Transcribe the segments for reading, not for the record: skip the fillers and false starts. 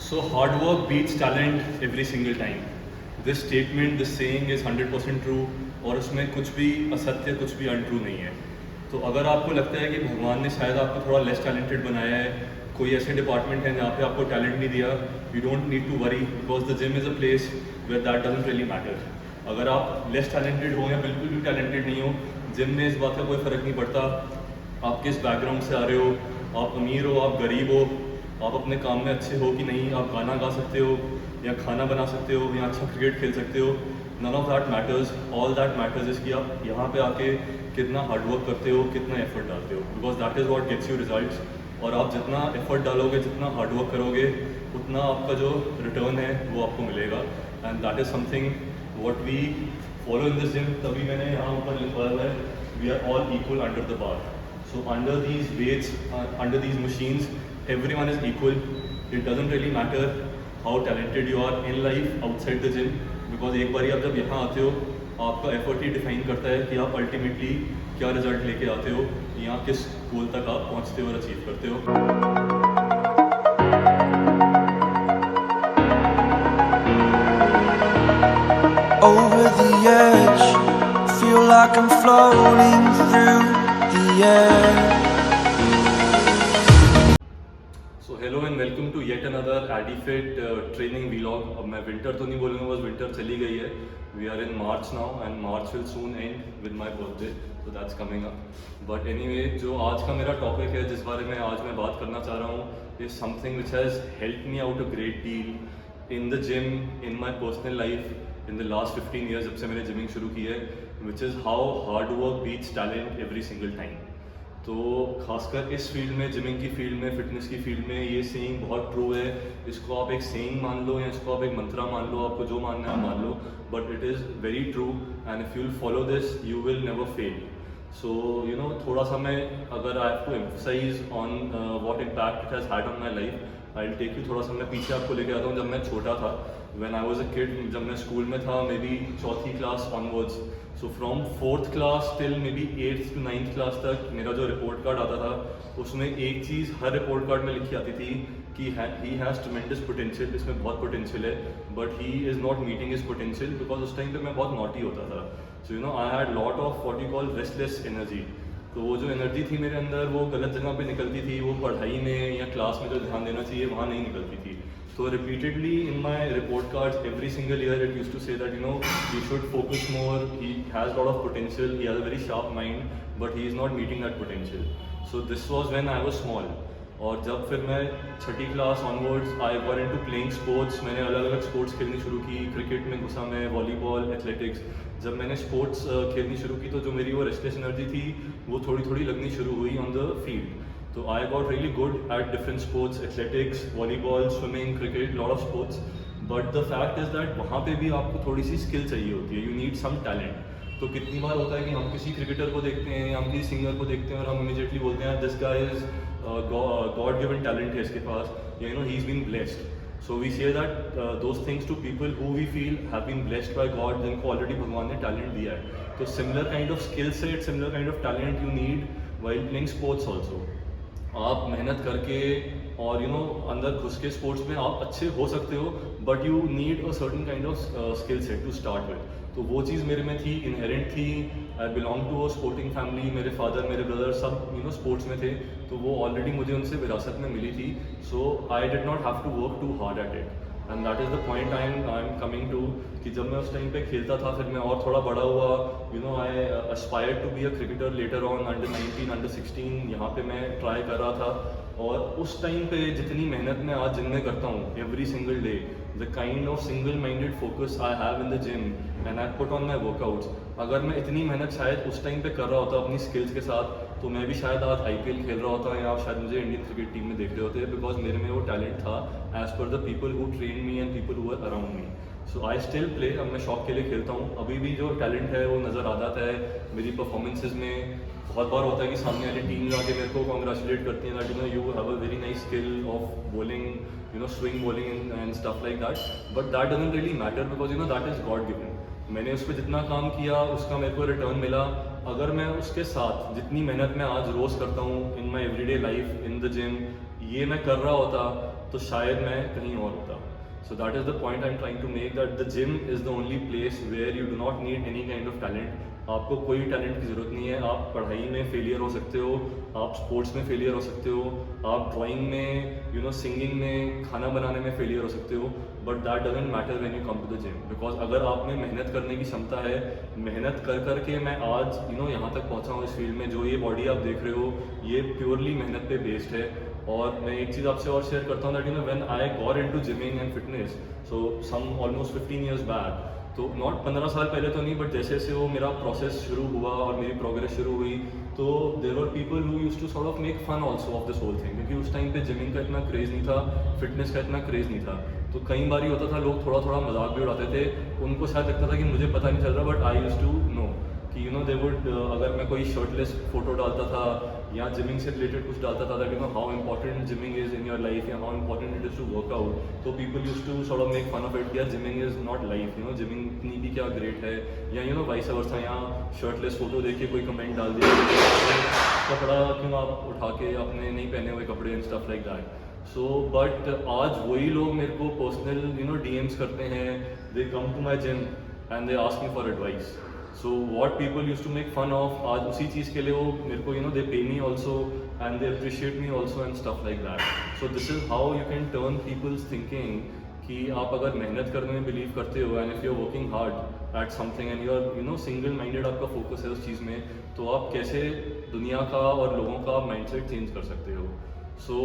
So hard work beats talent every single time. This statement, this saying is 100% true और उसमें कुछ भी असत्य, कुछ भी अनट्रू नहीं है. तो अगर आपको लगता है कि भगवान ने शायद आपको थोड़ा लेस टैलेंटेड बनाया है, कोई ऐसे डिपार्टमेंट है जहाँ पे आपको टैलेंट नहीं दिया, you don't need to worry because the gym is a place where that doesn't really matter. अगर आप लेस टैलेंटेड हो या बिल्कुल भी टैलेंटेड नहीं हो, जिम में इस बात का कोई फ़र्क नहीं पड़ता आप किस बैकग्राउंड से आ रहे हो, आप अमीर हो, आप गरीब हो, आप अपने काम में अच्छे हो कि नहीं, आप गाना गा सकते हो या खाना बना सकते हो या अच्छा क्रिकेट खेल सकते हो. None of that matters. All that matters is कि आप यहाँ पे आके कितना हार्डवर्क करते हो, कितना एफर्ट डालते हो, because that is what gets you results. और आप जितना एफर्ट डालोगे, जितना हार्डवर्क करोगे, उतना आपका जो रिटर्न है वो आपको मिलेगा. And that is something what we follow in this gym. तभी मैंने यहाँ ऊपर लिखा हुआ है we are all equal under the bar. So under these weights, under these machines, everyone is equal. It doesn't really matter how talented you are in life outside the gym, because एक बारी आप जब यहाँ आते हो, आपका effort ही define करता है कि आप अल्टीमेटली क्या रिजल्ट लेके आते हो या किस गोल तक आप पहुँचते हो और अचीव करते हो. Over the edge, feel like I'm floating through the air. So hello and welcome to yet another AdiFit training vlog. अब मैं विंटर तो नहीं बोलूँगा, बस विंटर चली गई है. We are in March now and March will soon end with my birthday, so that's coming up. But anyway, जो आज का मेरा टॉपिक है, जिस बारे में आज मैं बात करना चाह रहा हूँ, is something which has helped me out a great deal in the gym, in my personal life, in the last 15 years जब से मैंने जिमिंग शुरू की है, which is how hard work beats talent every single time. तो खासकर इस field में, जिमिंग की फील्ड में, फिटनेस की फील्ड में ये सेइंग बहुत ट्रू है. इसको आप एक सेइंग मान लो या इसको आप एक मंत्रा मान लो, आपको जो मानना है आप मान लो, but it is very true and if you will follow this you will never fail. So you know, थोड़ा सा मैं अगर I have to emphasize on what impact it has had on my life, I will take you थोड़ा सा मैं पीछे आपको लेके आता हूँ. जब मैं छोटा था, when I was a kid, जब मैं स्कूल में था, मे बी चौथी class onwards, so from 4th class till may be 8th to 9th class तक मेरा जो रिपोर्ट कार्ड आता था, उसमें एक चीज़ हर रिपोर्ट कार्ड में लिखी आती थी कि ही हैज़ ट्रेमेंडस पोटेंशियल, इसमें बहुत पोटेंशियल है, but he is not meeting his potential, because उस टाइम पे मैं बहुत नॉटी होता था. सो you know, I had lot of what you call restless energy. तो वो जो एनर्जी थी मेरे अंदर, वो गलत जगह पे निकलती थी, वो पढ़ाई में या क्लास में जो ध्यान देना चाहिए वहाँ नहीं निकलती थी. So repeatedly in my report cards every single year it used to say that, you know, he should focus more, he has a lot of potential, he has a very sharp mind, but he is not meeting that potential. So this was when I was small. और जब फिर मैं छठी class onwards I got into playing sports, मैंने अलग अलग sports खेलनी शुरू की. क्रिकेट में घुसा मैं, वॉलीबॉल, एथलेटिक्स. जब मैंने स्पोर्ट्स खेलनी शुरू की तो जो मेरी वो रेस्टलेस एनर्जी थी वो थोड़ी थोड़ी लगनी शुरू हुई on the field. So I got really good at different sports, athletics, volleyball, swimming, cricket, lot of sports. But the fact is that वहाँ पे भी आपको थोड़ी सी स्किल चाहिए होती है. You need some talent. तो कितनी बार होता है कि हम किसी क्रिकेटर को देखते हैं या हम किसी सिंगर को देखते हैं और हम इमीडिएटली बोलते हैं this guy is God given talent है इसके पास, या you know he is been blessed. So we say that those things to people who we feel have been blessed by God, जिनको ऑलरेडी भगवान ने टैलेंट दिया है. तो similar kind of skill set, similar kind of talent you need while playing sports also. आप मेहनत करके और यू नो अंदर घुस के स्पोर्ट्स में आप अच्छे हो सकते हो, but you need a certain kind of skill set to start with. तो वो चीज़ मेरे में थी, इनहेरेंट थी. I belong to a sporting family, मेरे फादर, मेरे ब्रदर सब यू नो स्पोर्ट्स में थे, तो वो ऑलरेडी मुझे उनसे विरासत में मिली थी. So I did not have to work too hard at it. And that is the point I am coming to, कि जब मैं उस टाइम पे खेलता था, फिर मैं और थोड़ा बड़ा हुआ, you know I aspired to be a cricketer later on, under 19, under 16 यहाँ पे मैं ट्राई कर रहा था. और उस टाइम पे जितनी मेहनत मैं आज जिम में करता हूँ every single day, the kind of single minded focus I have in the gym and I put on my workouts, अगर मैं इतनी मेहनत शायद उस टाइम पे कर रहा होता अपनी स्किल्स के साथ, तो मैं भी शायद आज IPL खेल रहा होता या आप शायद मुझे इंडियन क्रिकेट टीम में देख रहे होते, बिकॉज मेरे में वो टैलेंट था as per the people who train me and people who are around me. So I still play. अब मैं शौक के लिए खेलता हूँ. अभी भी जो टैलेंट है वो नज़र आ जाता है मेरी परफॉर्मेंसेज में. बहुत बार होता है कि सामने वाली टीम जाके मेरे को कॉन्ग्रेचुलेट करती है that you know you have a very nice skill of bowling, you know swing bowling and stuff like that, but that doesn't really matter because you know that is God given. मैंने उस पर जितना काम किया उसका मेरे को return मिला. अगर मैं उसके साथ जितनी मेहनत मैं आज रोज़ करता हूँ in my everyday life in the gym, ये मैं कर रहा होता तो शायद मैं कहीं और होता। So that is the point I'm trying to make, that the gym is the only place where you do not need any kind of talent. आपको कोई टैलेंट की ज़रूरत नहीं है। आप पढ़ाई में फेलियर हो सकते हो, आप स्पोर्ट्स में फेलियर हो सकते हो, आप ड्राइंग में सिंगिंग में, खाना बनाने में फेलियर हो सकते हो, but that doesn't matter when you come to the gym. Because अगर आप में मेहनत करने की क्षमता है, मेहनत कर करके मैं आज यहाँ तक पहुँचा हूँ इस फील्ड में, जो ये बॉडी आप देख रहे हो ये प्योरली मेहनत पे बेस्ड है। और मैं एक चीज़ आपसे और शेयर करता हूँ that when I got into gymming and fitness, so some almost 15 years back, तो नॉट 15 साल पहले तो नहीं, बट जैसे जैसे वो मेरा प्रोसेस शुरू हुआ और मेरी प्रोग्रेस शुरू हुई, तो there were people who used to sort of make fun also of this whole thing, क्योंकि उस टाइम पे जिमिंग का इतना क्रेज़ नहीं था, फिटनेस का इतना क्रेज़ नहीं था। तो कई बार ही होता था लोग थोड़ा थोड़ा मजाक भी उड़ाते थे, उनको शायद लगता था कि मुझे पता नहीं चल रहा, but I used to know कि दे वुड, अगर मैं कोई शर्टलेस फोटो डालता था या जिमिंग से रिलेटेड कुछ डालता था, that how important gyming is in your life या how important it is to work out, तो people used to sort of make fun of it, यार gyming is not life, gyming इतनी भी क्या ग्रेट है, या वाइस वर्सा, यहाँ shirtless photo देख के कोई कमेंट डाल दिया, कपड़ा क्यों आप उठा के अपने नहीं पहने हुए कपड़े and stuff like that. So but आज वही लोग मेरे को पर्सनल DMs करते हैं, they come to my gym and they ask me for advice. So what people used to make fun of, आज उसी चीज़ के लिए वो मेरे को they pay me also and they appreciate me also and stuff like that. So this is how you can turn people's thinking कि आप अगर मेहनत करने में बिलीव करते हो and if you're working hard at something and you're single minded, आपका focus है उस चीज़ में, तो आप कैसे दुनिया का और लोगों का माइंडसेट चेंज कर सकते हो। So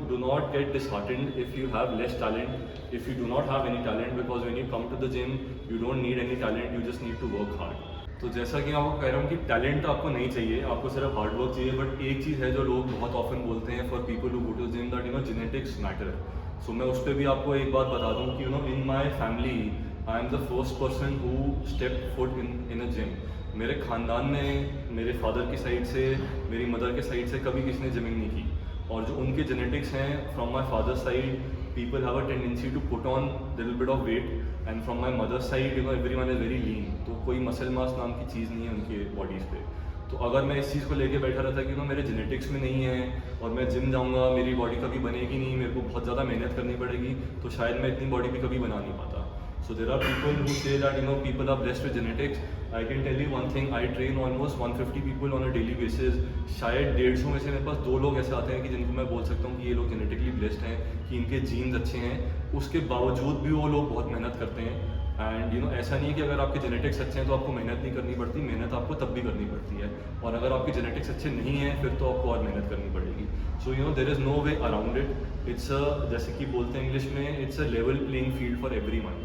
do not get disheartened if you have less talent, if you do not have any talent, because when you come to the gym you don't need any talent, you just need to work hard. तो जैसा कि मैं आपको कह रहा हूँ कि talent आपको नहीं चाहिए, आपको सिर्फ हार्ड वर्क चाहिए, बट एक चीज़ है जो लोग बहुत ऑफन बोलते हैं for people who go to gym, that genetics matter. So मैं उस पर भी आपको एक बात बता दूँ कि in my family I am the first person who step foot in a gym. मेरे ख़ानदान में मेरे फादर की साइड से, मेरी मदर के साइड से कभी किसी ने जिमिंग नहीं की, और जो उनके जेनेटिक्स हैं from my father side, people have a tendency to put on little bit of weight, and from my mother's side everyone is very lean, तो कोई मसल मास नाम की चीज़ नहीं है उनके बॉडीज़ पे। तो अगर मैं इस चीज़ को लेके बैठा रहता कि मेरे जेनेटिक्स में नहीं है और मैं जिम जाऊँगा मेरी बॉडी कभी बनेगी नहीं, मेरे को बहुत ज़्यादा मेहनत करनी पड़ेगी, तो शायद मैं इतनी बॉडी भी कभी बना नहीं पाता। So there are people who say that people are blessed with genetics. I can tell you one thing, I train almost 150 people on a daily basis. शायद 150 में से मेरे पास 2 लोग ऐसे आते हैं कि जिनको मैं बोल सकता हूँ कि ये लोग जेनेटिकली ब्लेस्ड हैं, कि इनके जीन्स अच्छे हैं, उसके बावजूद भी वो लोग बहुत मेहनत करते हैं। एंड ऐसा नहीं है कि अगर आपके जेनेटिक्स अच्छे हैं तो आपको मेहनत नहीं करनी पड़ती, मेहनत आपको तब भी करनी पड़ती है, और अगर आपके जेनेटिक्स अच्छे नहीं हैं फिर तो आपको और मेहनत करनी पड़ेगी। So there is no way around it, it's जैसे कि बोलते हैं इंग्लिश में, it's a level playing field for everyone.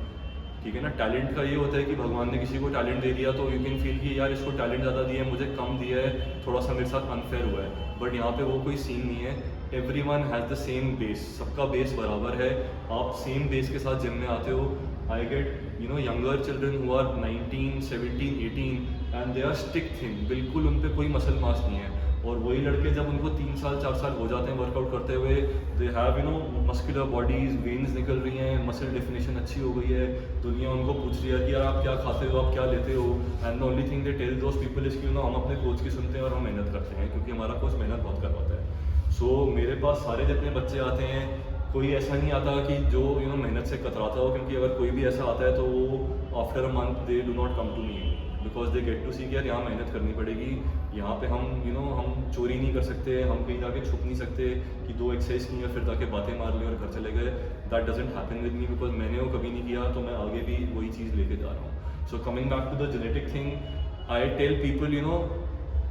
ठीक है ना। टैलेंट का ये होता है कि भगवान ने किसी को टैलेंट दे दिया तो यू कैन फील कि यार इसको टैलेंट ज़्यादा दिया है, मुझे कम दिया है, थोड़ा सा मेरे साथ अनफेयर हुआ है, बट यहाँ पे वो कोई सीन नहीं है। Everyone has the same base, सबका बेस बराबर है, आप सेम बेस के साथ जिम में आते हो। I get younger children who are 19, 17, 18 and they are stick thin, बिल्कुल उन पर कोई मसल मास नहीं है, और वही लड़के जब उनको 3 साल 4 साल हो जाते हैं वर्कआउट करते हुए, they have muscular bodies, veins निकल रही हैं, मसल डेफिनेशन अच्छी हो गई है, दुनिया उनको पूछ रही है कि यार आप क्या खाते हो, आप क्या लेते हो, and the only thing they tell those people is कि हम अपने कोच की सुनते हैं और हम मेहनत करते हैं, क्योंकि हमारा कोच मेहनत बहुत करवाता है। सो मेरे पास सारे जितने बच्चे आते हैं, कोई ऐसा नहीं आता कि जो मेहनत से कतराता हो, क्योंकि अगर कोई भी ऐसा आता है तो वो after a month they do not come to me, because they get to see कि यार यहाँ मेहनत करनी पड़ेगी, यहाँ पे हम हम चोरी नहीं कर सकते, हम कहीं जाके छुप नहीं सकते कि 2 एक्सरसाइज की और फिर जाके बातें मार ली और घर चले गए। That doesn't happen with me, because मैंने वो कभी नहीं किया, तो मैं आगे भी वही चीज़ लेके जा रहा हूँ। So coming back to the genetic thing, I tell people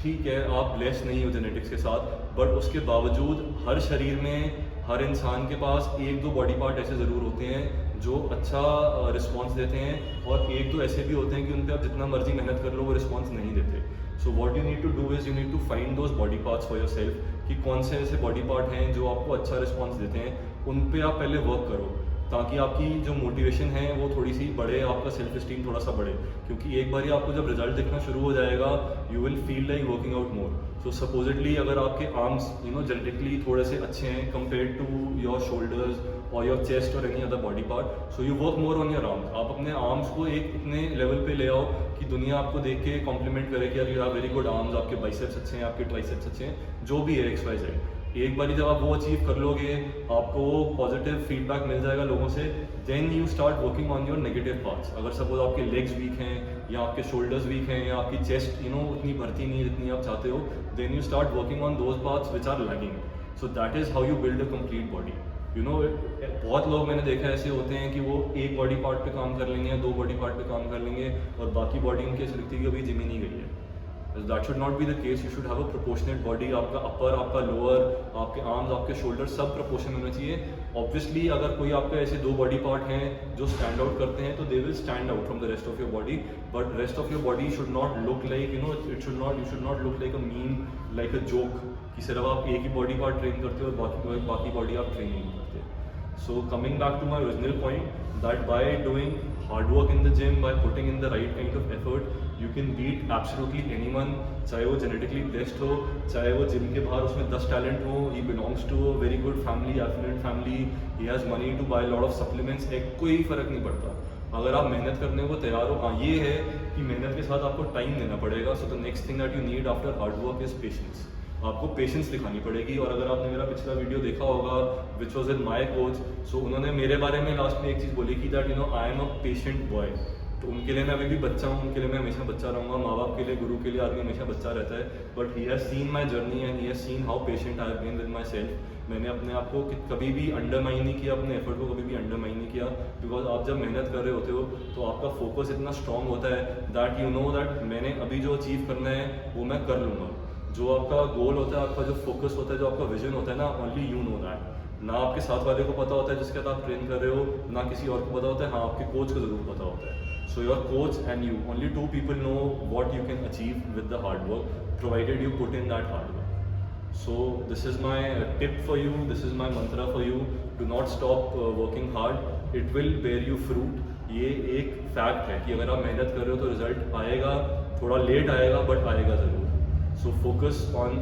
ठीक है आप ब्लेस्ड नहीं हो जेनेटिक्स के साथ, बट उसके बावजूद हर शरीर में, हर इंसान के पास 1-2 बॉडी पार्ट ऐसे ज़रूर होते हैं जो अच्छा रिस्पॉन्स देते हैं, और 1-2 ऐसे भी होते हैं कि उन पर आप जितना मर्जी मेहनत कर लो वो रिस्पॉन्स नहीं देते। So what you need to do is you need to find those body parts for yourself, कि कौन से ऐसे बॉडी पार्ट हैं जो आपको अच्छा रिस्पॉन्स देते हैं, उन पर आप पहले वर्क करो, ताकि आपकी जो मोटिवेशन है वो थोड़ी सी बढ़े, आपका सेल्फ स्टीम थोड़ा सा बढ़े, क्योंकि एक बार ही आपको जब रिजल्ट दिखना शुरू हो जाएगा, you will feel like working out more. So supposedly अगर आपके आर्म्स जेनेटिकली थोड़े से अच्छे हैं कंपेयर टू योर शोल्डर्स और योर चेस्ट और any other body part, so you work more on your arms. आप अपने आर्म्स को एक इतने लेवल पे ले आओ कि दुनिया आपको देख के कॉम्प्लीमेंट करे कि यार you have very good arms, आपके बाइसेप्स अच्छे हैं, आपके ट्राइसेप्स अच्छे हैं, जो भी है XYZ। एक बारी जब आप वो अचीव कर लोगे, आपको वो पॉजिटिव फीडबैक मिल जाएगा लोगों से, then you start working on your negative parts. अगर सपोज आपके लेग्स वीक हैं या आपके शोल्डर्स वीक हैं या आपकी चेस्ट उतनी भरती नहीं है जितनी आप चाहते हो, then you start working on those parts which are lagging. So that is how you build a complete body. बहुत लोग मैंने देखा ऐसे होते हैं कि वो एक बॉडी पार्ट पे काम कर लेंगे या दो बॉडी पार्ट पे काम कर लेंगे और बाकी बॉडी उनकी ऐसी लगती है कि अभी जिम ही नहीं गई है। That should not be the case. You should have a proportionate body. आपका अपर, आपका लोअर, आपके आर्म्स, आपके शोल्डर सब प्रोपोर्शन होना चाहिए। ऑब्वियसली अगर कोई आपके ऐसे दो बॉडी पार्ट हैं जो स्टैंड आउट करते हैं तो they will stand out from the rest of your body, but rest of your body should not look like you should not look like a mean, like a joke कि सिर्फ आप एक ही body part train करते हो और बाकी body आप train नहीं करते। So coming back to my original point, that by doing hard work in the gym, by putting in the right kind of effort, you can beat absolutely anyone, चाहे वो genetically blessed हो, चाहे वो gym के बाहर उसमें 10 talent हो, he belongs to a very good family, affluent family, he has money to buy a lot of supplements, एक कोई फ़र्क नहीं पड़ता। अगर आप मेहनत करने को तैयार हो, हाँ ये है कि मेहनत के साथ आपको टाइम देना पड़ेगा। So the next thing that you need after hard work is patience। आपको पेशेंस दिखानी पड़ेगी। और अगर आपने मेरा पिछला वीडियो देखा होगा which was in my coach, सो उन्होंने मेरे बारे में लास्ट में एक चीज़ बोली कि that I am a patient boy. तो उनके लिए मैं अभी भी बच्चा हूँ, उनके लिए मैं हमेशा बच्चा रहूँगा। माँ बाप के लिए, गुरु के लिए आदमी हमेशा बच्चा रहता है, but he has seen my journey and he has seen how patient I have been with myself. मैंने अपने आप को कभी भी अंडरमाइन नहीं किया, अपने एफर्ट को कभी भी अंडरमाइन नहीं किया, बिकॉज आप जब मेहनत कर रहे होते हो तो आपका फोकस इतना स्ट्रॉन्ग होता है दैट यू नो दैट मैंने अभी जो अचीव करना है वो मैं कर लूँगा। जो आपका गोल होता है, आपका जो फोकस होता है, जो आपका विजन होता है ना, ओनली यू नो दैट। ना आपके साथ वाले को पता होता है जिसके साथ आप ट्रेन कर रहे हो, ना किसी और को पता होता है। हाँ, आपके कोच को ज़रूर पता होता है। So your coach and you, only two people know what you can achieve with the hard work, provided you put in that hard work. So this is my tip for you, this is my mantra for you, do not stop working hard, it will bear you fruit. ये एक fact है कि अगर आप मेहनत कर रहे हो तो रिजल्ट आएगा, थोड़ा लेट आएगा बट आएगा ज़रूर। So focus on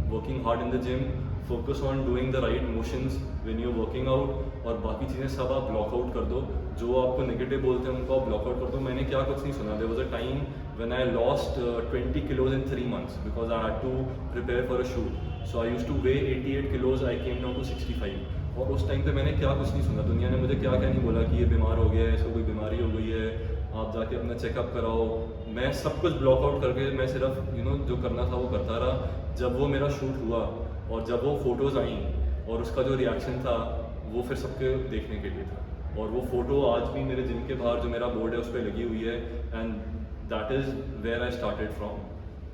working hard in the gym, focus on doing the right motions when you're working out, और बाकी चीज़ें सब आप ब्लॉक आउट कर दो। जो आपको नेगेटिव बोलते हैं उनको आप ब्लॉक आउट कर दो। मैंने क्या कुछ नहीं सुना। There was a time when I lost 20 kilos in 3 months because I had to prepare for a shoot. So I used to weigh 88 kilos, I came down to 65. और उस टाइम पे मैंने क्या कुछ नहीं सुना। दुनिया ने मुझे क्या क्या नहीं बोला कि ये बीमार हो गया है, इसको कोई बीमारी हो गई है, आप जाके अपना चेकअप कराओ। मैं सब कुछ ब्लॉक आउट करके मैं सिर्फ जो करना था वो करता रहा। जब वो मेरा शूट हुआ और जब वो फ़ोटोज़ आई और उसका जो रिएक्शन था वो फिर सबके देखने के लिए था। और वो फ़ोटो आज भी मेरे जिम के बाहर जो मेरा बोर्ड है उस पर लगी हुई है, and that is where I started from.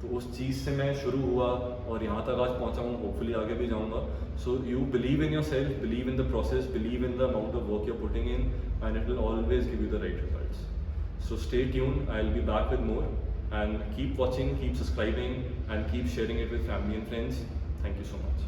तो उस चीज़ से मैं शुरू हुआ और यहाँ तक आज पहुँचा हूँ, होपफुली आगे भी जाऊँगा। So you believe in yourself, believe in the process, believe in the amount of work you are putting in, and it will always give you the right results. So stay tuned, I'll be back with more, and keep watching, keep subscribing, and keep sharing it with family and friends. Thank you so much.